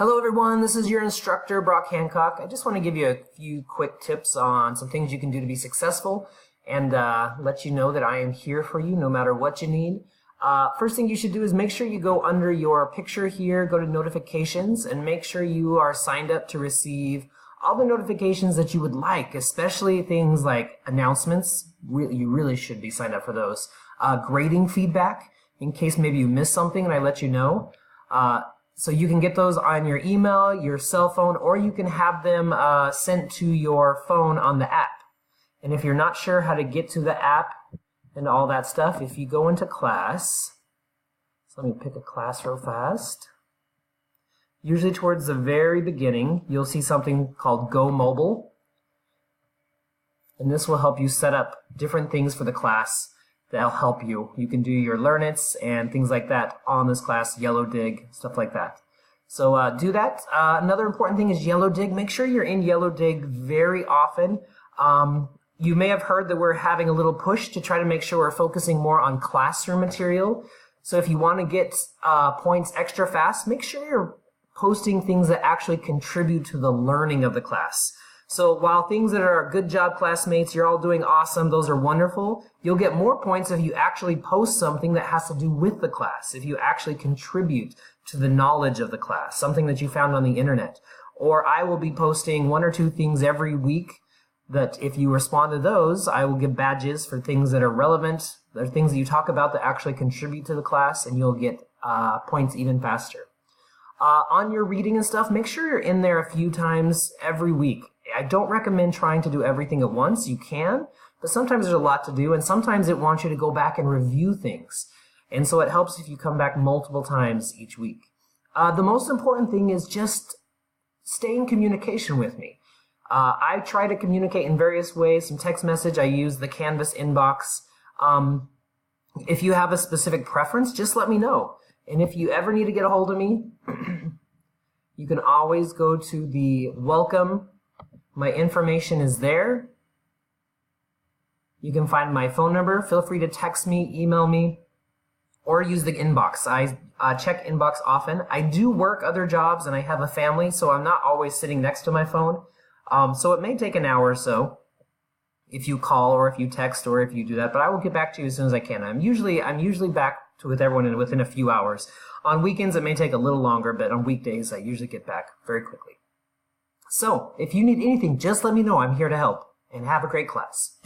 Hello everyone, this is your instructor, Brock Hancock. I just want to give you a few quick tips on some things you can do to be successful and let you know that I am here for you no matter what you need. First thing you should do is make sure you go under your picture here, go to notifications, and make sure you are signed up to receive all the notifications that you would like, especially things like announcements. You really should be signed up for those. Grading feedback, in case maybe you missed something and I let you know. So you can get those on your email, your cell phone, or you can have them sent to your phone on the app. And if you're not sure how to get to the app and all that stuff, if you go into class, so let me pick a class real fast. Usually towards the very beginning, you'll see something called Go Mobile. And this will help you set up different things for the class that'll help you. You can do your Learnits and things like that on this class, Yellow Dig, stuff like that. So do that. Another important thing is Yellow Dig. Make sure you're in Yellow Dig very often. You may have heard that we're having a little push to try to make sure we're focusing more on classroom material. So if you want to get points extra fast, make sure you're posting things that actually contribute to the learning of the class. So while things that are good job classmates, you're all doing awesome, those are wonderful, you'll get more points if you actually post something that has to do with the class, if you actually contribute to the knowledge of the class, something that you found on the internet. Or I will be posting 1 or 2 things every week that if you respond to those, I will give badges for things that are relevant, that are things that you talk about that actually contribute to the class, and you'll get points even faster. On your reading and stuff, make sure you're in there a few times every week. I don't recommend trying to do everything at once. You can, but sometimes there's a lot to do, and sometimes it wants you to go back and review things. And so it helps if you come back multiple times each week. The most important thing is just stay in communication with me. I try to communicate in various ways. Some text message, I use the Canvas inbox. If you have a specific preference, just let me know. And if you ever need to get a hold of me, you can always go to the welcome. My information is there. You can find my phone number. Feel free to text me, email me, or use the inbox. I check inbox often. I do work other jobs and I have a family, so I'm not always sitting next to my phone. So it may take an hour or so if you call or if you text or if you do that, but I will get back to you as soon as I can. I'm usually back with everyone within a few hours. On weekends it may take a little longer, but on weekdays I usually get back very quickly. So, if you need anything, just let me know. I'm here to help. And have a great class.